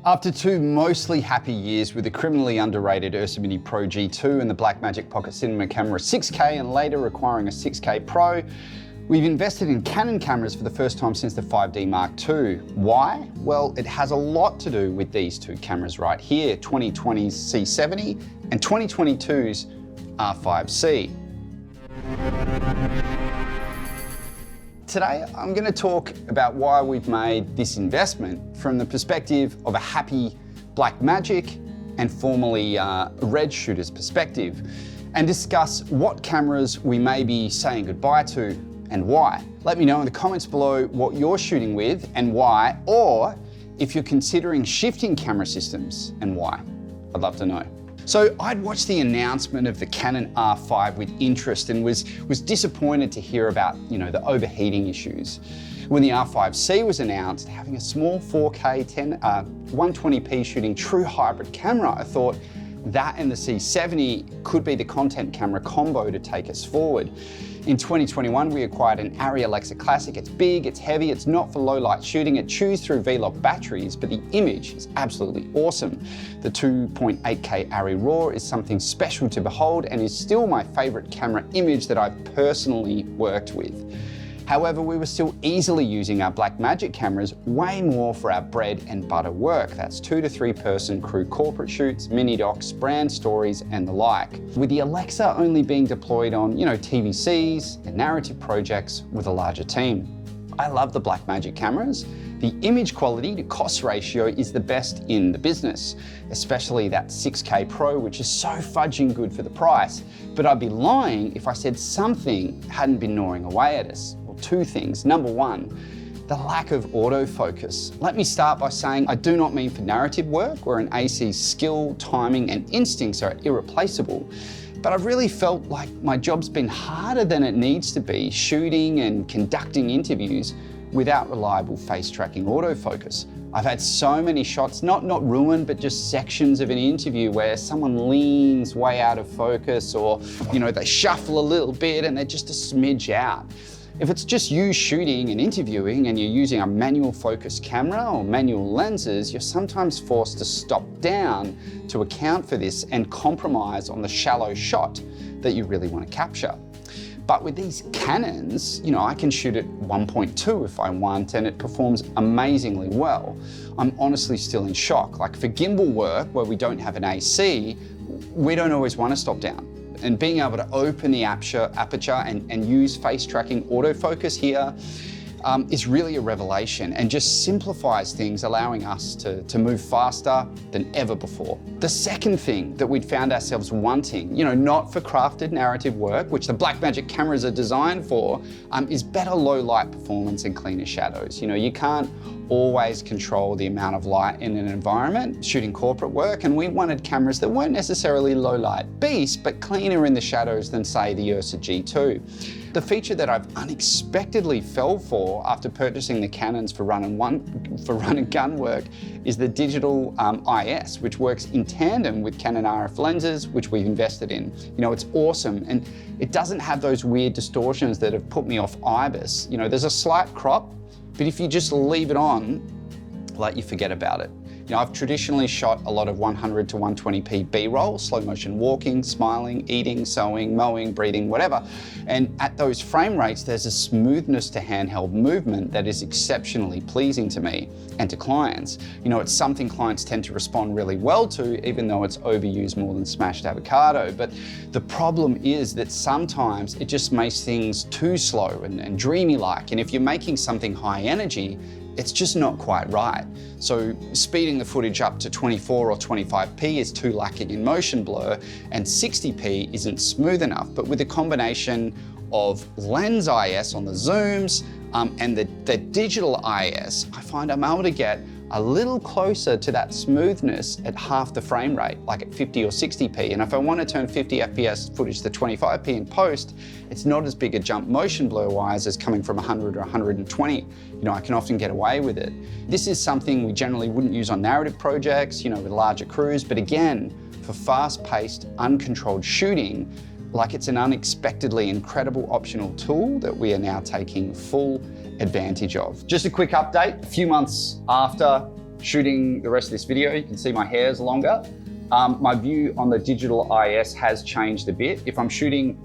After 2 mostly happy years with the criminally underrated Ursa Mini Pro G2 and the Blackmagic Pocket Cinema Camera 6K and later acquiring a 6K Pro, we've invested in Canon cameras for the first time since the 5D Mark II. Why? Well, it has a lot to do with these 2 cameras right here, 2020's C70 and 2022's r5c. Today, I'm going to talk about why we've made this investment from the perspective of a happy Blackmagic and formerly Red Shooter's perspective, and discuss what cameras we may be saying goodbye to and why. Let me know in the comments below what you're shooting with and why, or if you're considering shifting camera systems and why. I'd love to know. So I'd watched the announcement of the Canon R5 with interest and was disappointed to hear about, the overheating issues. When the R5c was announced, having a small 4K 120p shooting true hybrid camera, I thought that and the C70 could be the content camera combo to take us forward. In 2021, we acquired an Arri Alexa Classic. It's big, it's heavy, it's not for low light shooting. It chews through V-Lock batteries, but the image is absolutely awesome. The 2.8K Arri RAW is something special to behold and is still my favorite camera image that I've personally worked with. However, we were still easily using our Blackmagic cameras way more for our bread and butter work. That's 2 to 3 person crew corporate shoots, mini docs, brand stories, and the like. With the Alexa only being deployed on, TVCs and narrative projects with a larger team. I love the Blackmagic cameras. The image quality to cost ratio is the best in the business, especially that 6K Pro, which is so fudging good for the price. But I'd be lying if I said something hadn't been gnawing away at us. 2 things. Number 1, the lack of autofocus. Let me start by saying I do not mean for narrative work where an AC's skill, timing, and instincts are irreplaceable. But I've really felt like my job's been harder than it needs to be shooting and conducting interviews without reliable face tracking autofocus. I've had so many shots, not ruined, but just sections of an interview where someone leans way out of focus or, they shuffle a little bit and they're just a smidge out. If it's just you shooting and interviewing and you're using a manual focus camera or manual lenses, you're sometimes forced to stop down to account for this and compromise on the shallow shot that you really want to capture. But with these Canons, I can shoot at 1.2 if I want and it performs amazingly well. I'm honestly still in shock. Like for gimbal work where we don't have an AC, we don't always want to stop down. And being able to open the aperture and use face tracking autofocus here is really a revelation and just simplifies things, allowing us to move faster than ever before. The second thing that we'd found ourselves wanting, not for crafted narrative work, which the Blackmagic cameras are designed for, is better low light performance and cleaner shadows. You can't always control the amount of light in an environment shooting corporate work, and we wanted cameras that weren't necessarily low light beasts, but cleaner in the shadows than say the Ursa G2. The feature that I've unexpectedly fell for after purchasing the Canons for run and gun work is the digital IS, which works in tandem with Canon RF lenses, which we've invested in. It's awesome, and it doesn't have those weird distortions that have put me off IBIS. There's a slight crop, but if you just leave it on, you forget about it. I've traditionally shot a lot of 100 to 120p B-roll, slow motion walking, smiling, eating, sewing, mowing, breathing, whatever. And at those frame rates, there's a smoothness to handheld movement that is exceptionally pleasing to me and to clients. It's something clients tend to respond really well to, even though it's overused more than smashed avocado. But the problem is that sometimes it just makes things too slow and dreamy-like. And if you're making something high energy, it's just not quite right. So speeding the footage up to 24 or 25p is too lacking in motion blur, and 60p isn't smooth enough. But with a combination of lens IS on the zooms and the digital IS, I find I'm able to get a little closer to that smoothness at half the frame rate, like at 50 or 60p. And if I want to turn 50 FPS footage to 25p in post, it's not as big a jump motion blur-wise as coming from 100 or 120. I can often get away with it. This is something we generally wouldn't use on narrative projects, with larger crews, but again, for fast-paced, uncontrolled shooting, it's an unexpectedly incredible optional tool that we are now taking full advantage of. Just a quick update, a few months after shooting the rest of this video, you can see my hair's longer. My view on the digital IS has changed a bit. If I'm shooting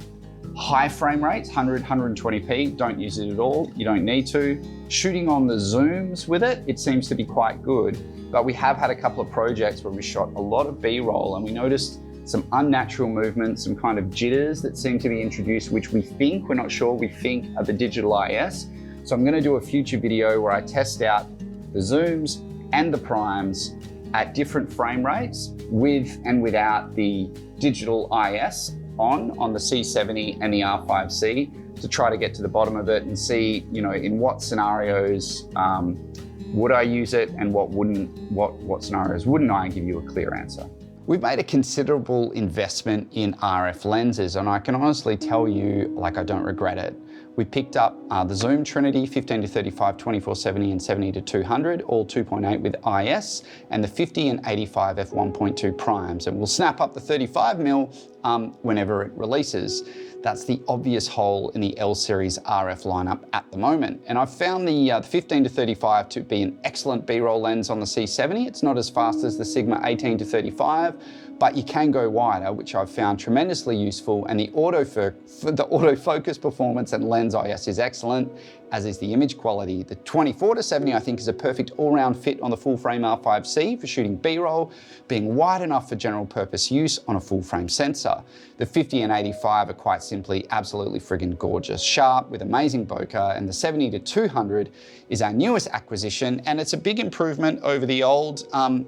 high frame rates, 100, 120p, don't use it at all. You don't need to. Shooting on the zooms with it, it seems to be quite good. But we have had a couple of projects where we shot a lot of B-roll and we noticed some unnatural movements, some kind of jitters that seem to be introduced, which we're not sure, we think are the digital IS. So I'm gonna do a future video where I test out the zooms and the primes at different frame rates with and without the digital IS on the C70 and the r5c to try to get to the bottom of it and see, in what scenarios would I use it and what scenarios wouldn't I, and give you a clear answer. We've made a considerable investment in RF lenses, and I can honestly tell you, I don't regret it. We picked up the Zoom Trinity 15-35, 24-70 and 70-200, all 2.8 with IS, and the 50 and 85 f1.2 primes. And we'll snap up the 35mm whenever it releases. That's the obvious hole in the L series RF lineup at the moment. And I've found the 15-35 to be an excellent B-roll lens on the C70. It's not as fast as the Sigma 18-35, but you can go wider, which I've found tremendously useful, and the autofocus performance and lens IS is excellent, as is the image quality. The 24-70 I think is a perfect all-round fit on the full frame r5c for shooting B-roll, being wide enough for general purpose use on a full frame sensor. The 50 and 85 are quite simply absolutely friggin' gorgeous, sharp with amazing bokeh, and the 70-200 is our newest acquisition, and it's a big improvement over the old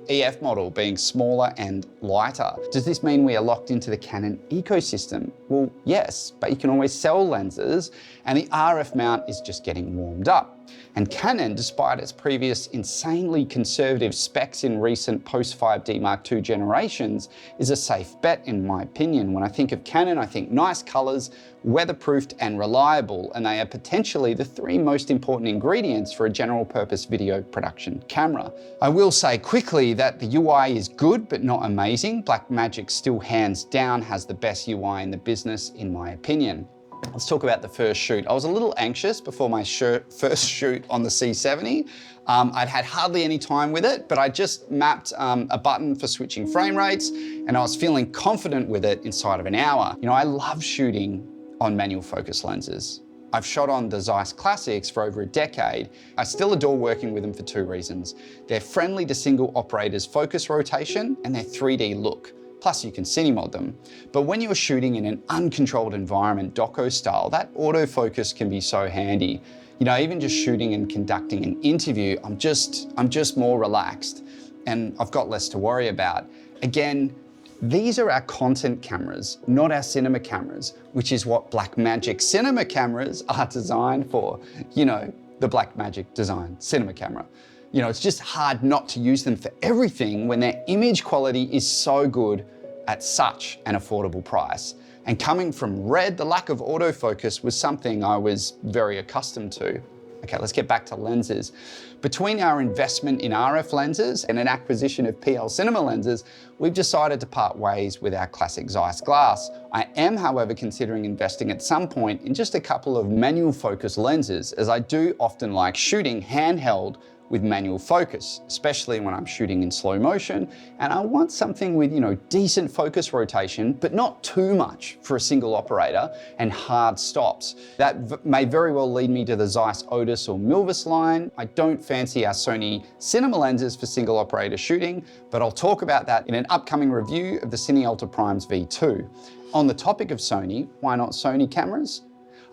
EF model, being smaller and lighter. Does this mean we are locked into the Canon ecosystem? Well, yes, but you can always sell lenses, and the RF mount is just getting warmed up. And Canon, despite its previous insanely conservative specs in recent post-5D Mark II generations, is a safe bet in my opinion. When I think of Canon, I think nice colors, weatherproofed and reliable, and they are potentially the three most important ingredients for a general purpose video production camera. I will say quickly that the UI is good, but not amazing. Blackmagic still hands down has the best UI in the business, in my opinion. Let's talk about the first shoot. I was a little anxious before my first shoot on the C70. I'd had hardly any time with it, but I just mapped a button for switching frame rates, and I was feeling confident with it inside of an hour. I love shooting on manual focus lenses. I've shot on the Zeiss Classics for over a decade. I still adore working with them for two reasons. They're friendly to single operators focus rotation and their 3D look. Plus you can cine-mod them. But when you're shooting in an uncontrolled environment, doco style, that autofocus can be so handy. Even just shooting and conducting an interview, I'm just more relaxed and I've got less to worry about. Again, these are our content cameras, not our cinema cameras, which is what Blackmagic Cinema Cameras are designed for. The Blackmagic Design Cinema Camera. It's just hard not to use them for everything when their image quality is so good at such an affordable price. And coming from Red, the lack of autofocus was something I was very accustomed to. Okay, let's get back to lenses. Between our investment in RF lenses and an acquisition of PL Cinema lenses, we've decided to part ways with our classic Zeiss glass. I am, however, considering investing at some point in just a couple of manual focus lenses, as I do often like shooting handheld with manual focus, especially when I'm shooting in slow motion, and I want something with, decent focus rotation, but not too much for a single operator and hard stops. That may very well lead me to the Zeiss Otis or Milvus line. I don't fancy our Sony cinema lenses for single operator shooting, but I'll talk about that in an upcoming review of the Cine Ultra Primes V2. On the topic of Sony, why not Sony cameras?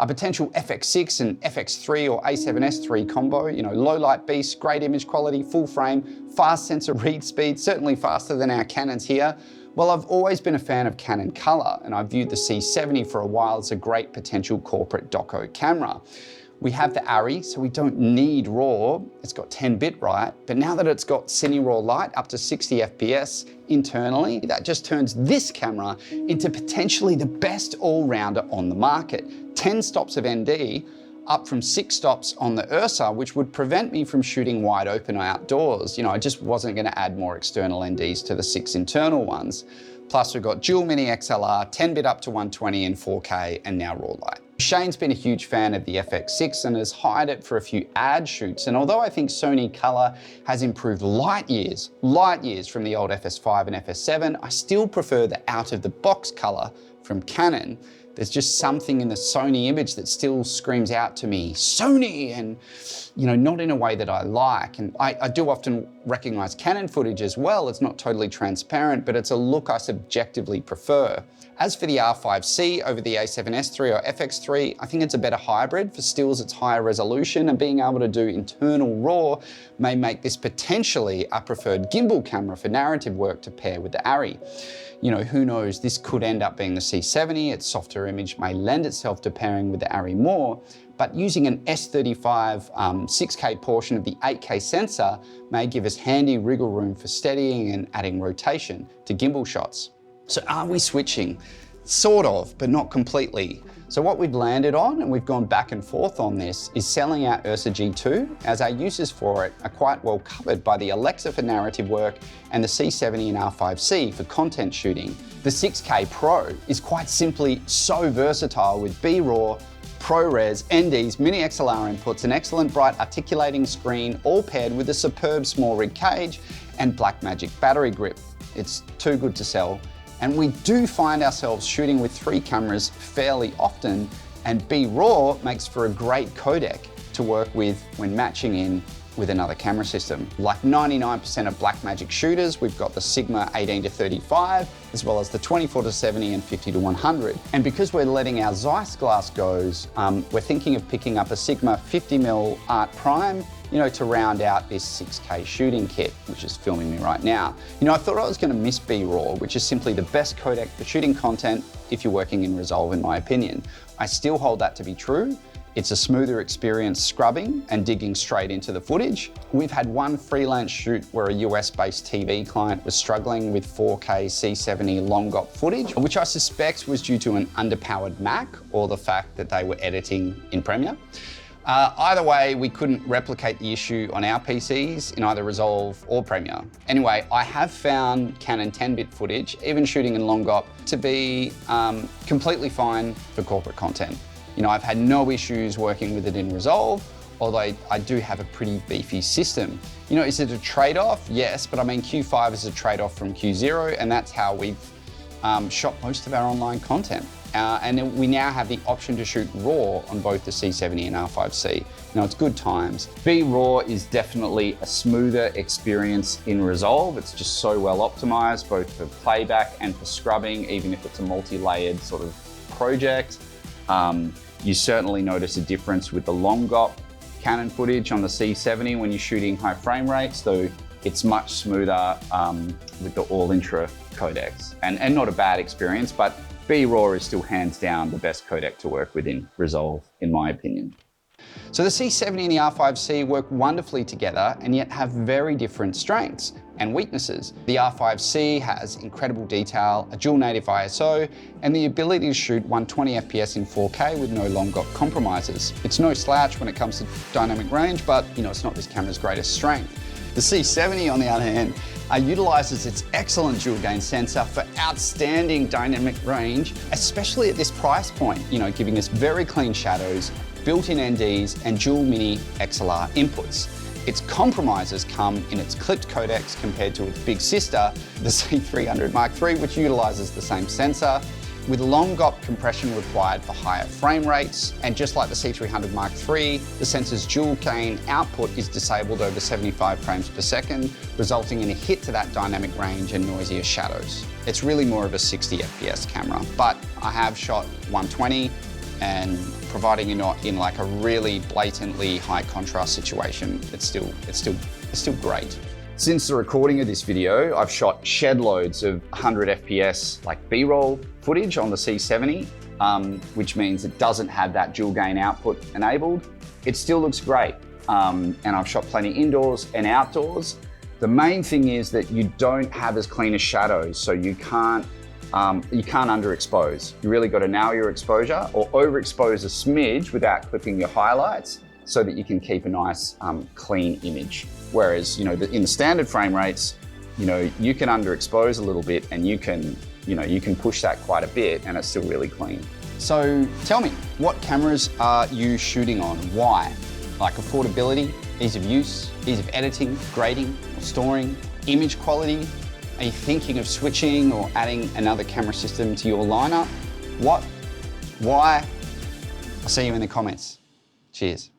A potential FX6 and FX3 or A7S3 combo, low light beast, great image quality, full frame, fast sensor read speed, certainly faster than our Canons here. Well, I've always been a fan of Canon color, and I've viewed the C70 for a while as a great potential corporate doco camera. We have the ARRI, so we don't need RAW. It's got 10 bitrate, but now that it's got Cine RAW Lite up to 60 FPS internally, that just turns this camera into potentially the best all-rounder on the market. 10 stops of ND, up from 6 stops on the Ursa, which would prevent me from shooting wide open outdoors. I just wasn't gonna add more external NDs to the 6 internal ones. Plus we've got dual mini XLR, 10 bit up to 120 and 4K, and now RAW Lite. Shane's been a huge fan of the FX6 and has hired it for a few ad shoots. And although I think Sony color has improved light years from the old FS5 and FS7, I still prefer the out-of-the-box color from Canon. There's just something in the Sony image that still screams out to me, Sony, and not in a way that I like. And I do often recognize Canon footage as well. It's not totally transparent, but it's a look I subjectively prefer. As for the r5c over the a7S III or FX3, I think it's a better hybrid. For stills, it's higher resolution, and being able to do internal RAW may make this potentially a preferred gimbal camera for narrative work to pair with the ARRI. Who knows, this could end up being the C70. Its softer image may lend itself to pairing with the ARRI more, but using an S35 6K portion of the 8K sensor may give us handy wriggle room for steadying and adding rotation to gimbal shots. So are we switching? Sort of, but not completely. So what we've landed on, and we've gone back and forth on this, is selling our Ursa G2, as our uses for it are quite well covered by the Alexa for narrative work and the C70 and R5C for content shooting. The 6K Pro is quite simply so versatile with BRAW, ProRes, NDs, mini XLR inputs, an excellent bright articulating screen, all paired with a superb small rig cage and Blackmagic battery grip. It's too good to sell. And we do find ourselves shooting with 3 cameras fairly often, and BRAW makes for a great codec to work with when matching in with another camera system. Like 99% of Blackmagic shooters, we've got the Sigma 18-35, as well as the 24-70 and 50-100. And because we're letting our Zeiss glass goes, we're thinking of picking up a Sigma 50mm Art Prime, to round out this 6K shooting kit, which is filming me right now. I thought I was going to miss BRAW, which is simply the best codec for shooting content if you're working in Resolve, in my opinion. I still hold that to be true. It's a smoother experience scrubbing and digging straight into the footage. We've had one freelance shoot where a US-based TV client was struggling with 4K C70 long GOP footage, which I suspect was due to an underpowered Mac or the fact that they were editing in Premiere. Either way, we couldn't replicate the issue on our PCs in either Resolve or Premiere. Anyway, I have found Canon 10-bit footage, even shooting in long GOP, to be completely fine for corporate content. I've had no issues working with it in Resolve, although I do have a pretty beefy system. Is it a trade-off? Yes, but I mean, Q5 is a trade-off from Q0, and that's how we've shot most of our online content. And we now have the option to shoot RAW on both the C70 and R5C. It's good times. BRAW is definitely a smoother experience in Resolve. It's just so well optimized, both for playback and for scrubbing, even if it's a multi-layered sort of project. You certainly notice a difference with the long GOP Canon footage on the C70 when you're shooting high frame rates, though it's much smoother with the all-intra codecs. And not a bad experience, but BRAW is still hands down the best codec to work with in Resolve, in my opinion. So the C70 and the R5C work wonderfully together and yet have very different strengths and weaknesses. The R5C has incredible detail, a dual native ISO, and the ability to shoot 120 FPS in 4K with no long GOP compromises. It's no slouch when it comes to dynamic range, but it's not this camera's greatest strength. The C70, on the other hand, utilizes its excellent dual gain sensor for outstanding dynamic range, especially at this price point, giving us very clean shadows, built-in NDs, and dual mini XLR inputs. Its compromises come in its clipped codecs compared to its big sister, the C300 Mark III, which utilizes the same sensor, with long GOP compression required for higher frame rates. And just like the C300 Mark III, the sensor's dual gain output is disabled over 75 frames per second, resulting in a hit to that dynamic range and noisier shadows. It's really more of a 60 FPS camera, but I have shot 120, and providing you're not in like a really blatantly high contrast situation, it's still great. Since the recording of this video, I've shot shed loads of 100 FPS like B-roll footage on the C70, which means it doesn't have that dual gain output enabled. It still looks great, and I've shot plenty indoors and outdoors. The main thing is that you don't have as clean as shadows, so you can't underexpose. You really got to nail your exposure or overexpose a smidge without clipping your highlights so that you can keep a nice clean image. Whereas, in the standard frame rates, you can underexpose a little bit and you can push that quite a bit and it's still really clean. So tell me, what cameras are you shooting on? Why? Like affordability, ease of use, ease of editing, grading, or storing, image quality? Are you thinking of switching or adding another camera system to your lineup? What? Why? I'll see you in the comments. Cheers.